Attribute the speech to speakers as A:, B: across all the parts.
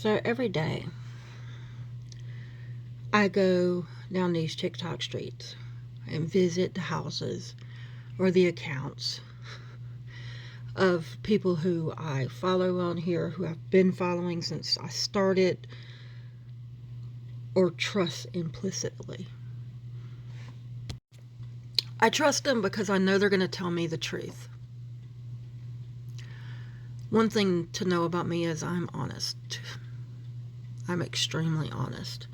A: So every day I go down these TikTok streets and visit the houses or the accounts of people who I follow on here, who I've been following since I started, or trust implicitly. I trust them because I know they're going to tell me the truth. One thing to know about me is I'm honest. I'm extremely honest.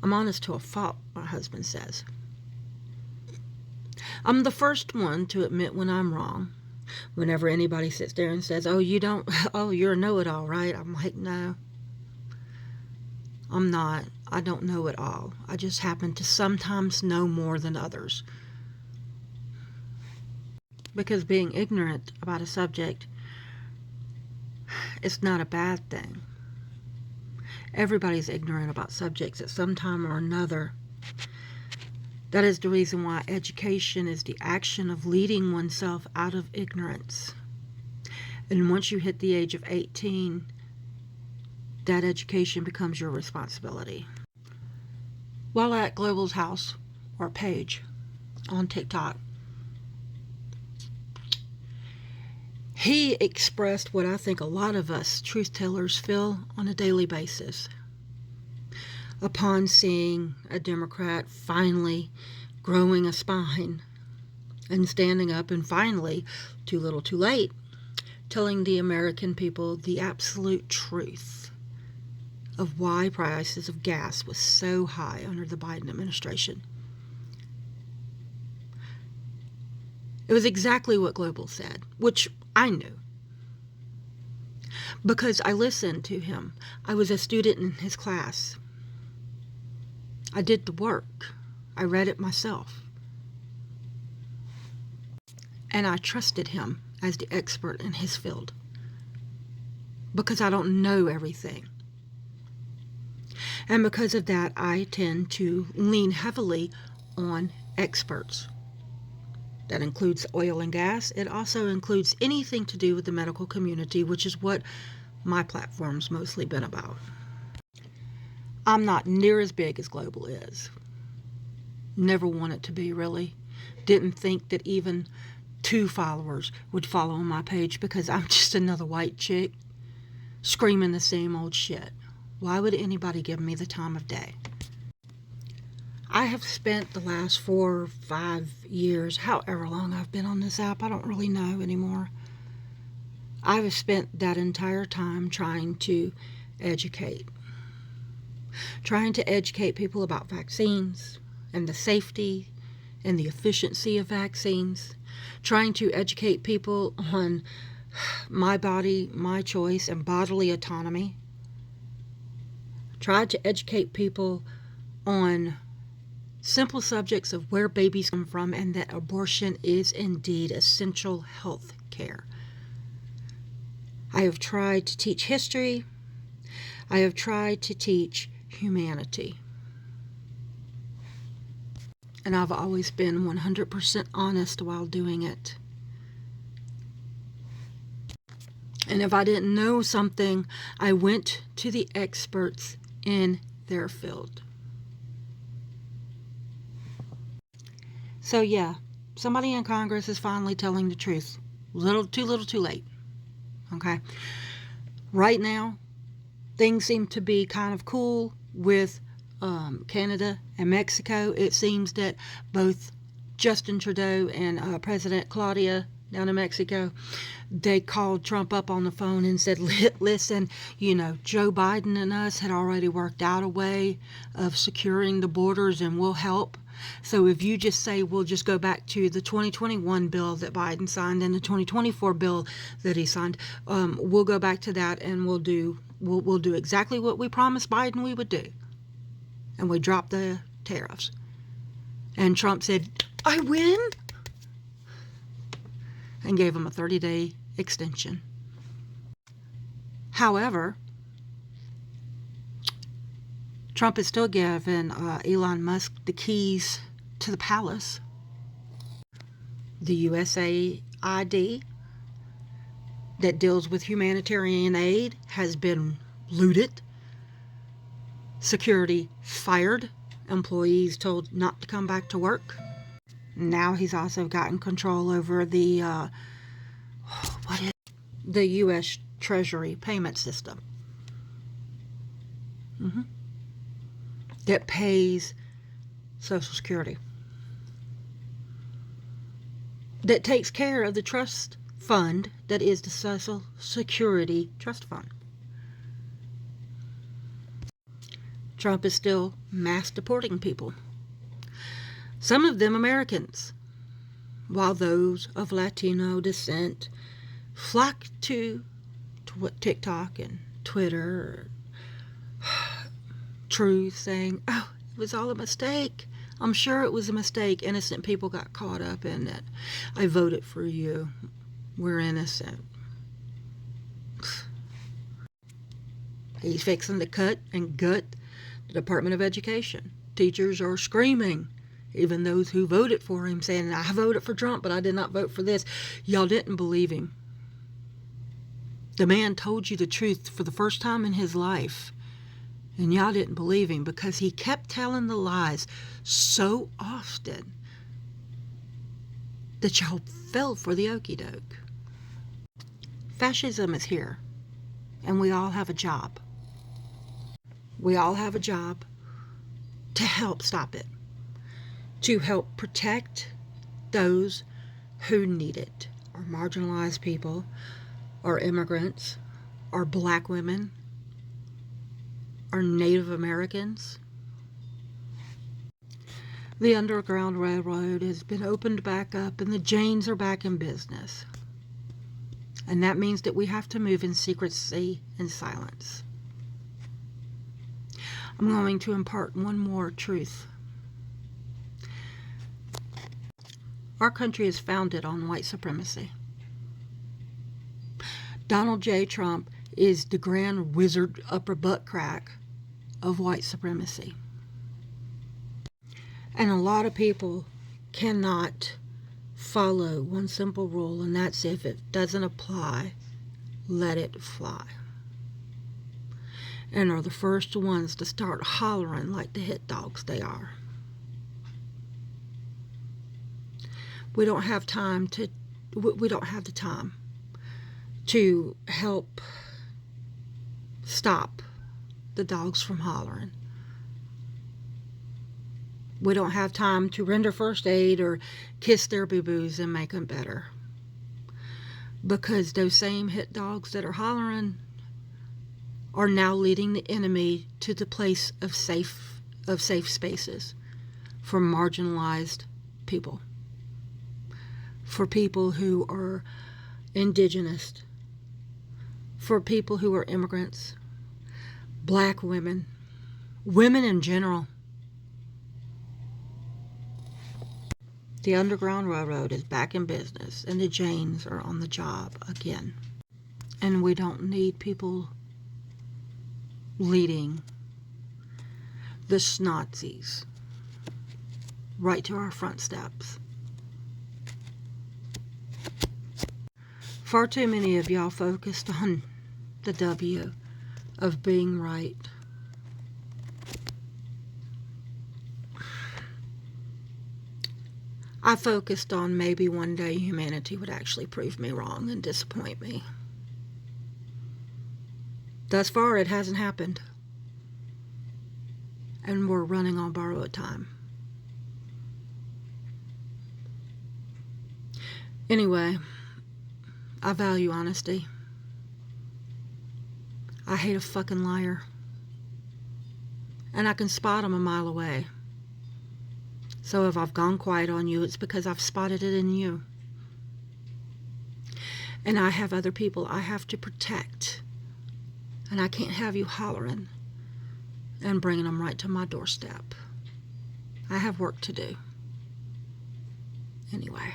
A: I'm honest to a fault, my husband says. I'm the first one to admit when I'm wrong. Whenever anybody sits there and says, oh, you're a know-it-all, right? I'm like, no, I'm not. I don't know it all. I just happen to sometimes know more than others. Because being ignorant about a subject is not a bad thing. Everybody's ignorant about subjects at some time or another. That is the reason why education is the action of leading oneself out of ignorance. And once you hit the age of 18, that education becomes your responsibility. While at Global's house or page on TikTok, he expressed what I think a lot of us truth tellers feel on a daily basis. Upon seeing a Democrat finally growing a spine and standing up and finally, too little too late, telling the American people the absolute truth of why prices of gas was so high under the Biden administration. It was exactly what Global said, which I knew. Because I listened to him. I was a student in his class. I did the work. I read it myself. And I trusted him as the expert in his field. Because I don't know everything. And because of that, I tend to lean heavily on experts. That includes oil and gas. It also includes anything to do with the medical community, which is what my platform's mostly been about. I'm not near as big as Global is. Never wanted to be, really. Didn't think that even 2 followers would follow on my page because I'm just another white chick screaming the same old shit. Why would anybody give me the time of day? I have spent the last 4 or 5 years, however long I've been on this app, I don't really know anymore. I've spent that entire time trying to educate. Trying to educate people about vaccines and the safety and the efficiency of vaccines. Trying to educate people on my body, my choice, and bodily autonomy. Tried to educate people on simple subjects of where babies come from and that abortion is indeed essential health care. I have tried to teach history. I have tried to teach humanity. And I've always been 100% honest while doing it. And if I didn't know something, I went to the experts in their field. So yeah, somebody in Congress is finally telling the truth. Little too late. Okay? Right now, things seem to be kind of cool with Canada and Mexico. It seems that both Justin Trudeau and President Claudia down in Mexico, they called Trump up on the phone and said, listen, Joe Biden and us had already worked out a way of securing the borders and we'll help. So if you just say we'll just go back to the 2021 bill that Biden signed and the 2024 bill that he signed, we'll go back to that and we'll do exactly what we promised Biden we would do. And we dropped the tariffs. And Trump said, I win, and gave him a 30-day extension. However, Trump is still giving Elon Musk the keys to the palace. The USAID that deals with humanitarian aid has been looted, security fired, employees told not to come back to work. Now he's also gotten control over the the U.S. Treasury payment system that pays Social Security, that takes care of the trust fund that is the Social Security Trust Fund. Trump is still mass deporting people, some of them Americans, while those of Latino descent flock to TikTok and Twitter, Truth, saying, oh, it was all a mistake. I'm sure it was a mistake. Innocent people got caught up in it. I voted for you. We're innocent. He's fixing to cut and gut the Department of Education. Teachers are screaming, even those who voted for him, saying, I voted for Trump, but I did not vote for this. Y'all didn't believe him. The man told you the truth for the first time in his life, and y'all didn't believe him because he kept telling the lies so often that y'all fell for the okie doke. Fascism is here, and we all have a job. We all have a job to help stop it, to help protect those who need it, our marginalized people, our immigrants, our black women, our Native Americans. The Underground Railroad has been opened back up and the Janes are back in business. And that means that we have to move in secrecy and silence. I'm going to impart one more truth. Our country is founded on white supremacy. Donald J. Trump is the grand wizard upper butt crack of white supremacy. And a lot of people cannot follow one simple rule, and that's if it doesn't apply, let it fly. And are the first ones to start hollering like the hit dogs they are. We don't have the time to help stop the dogs from hollering. We don't have time to render first aid or kiss their boo-boos and make them better. Because those same hit dogs that are hollering are now leading the enemy to the place of safe spaces for marginalized people, for people who are indigenous, for people who are immigrants, black women, women in general. The Underground Railroad is back in business, and the Janes are on the job again. And we don't need people leading the Schnauzis right to our front steps. Far too many of y'all focused on the W of being right. I focused on maybe one day humanity would actually prove me wrong and disappoint me. Thus far, it hasn't happened. And we're running on borrowed time. Anyway, I value honesty. I hate a fucking liar. And I can spot them a mile away. So if I've gone quiet on you, it's because I've spotted it in you. And I have other people I have to protect. And I can't have you hollering and bringing them right to my doorstep. I have work to do. Anyway.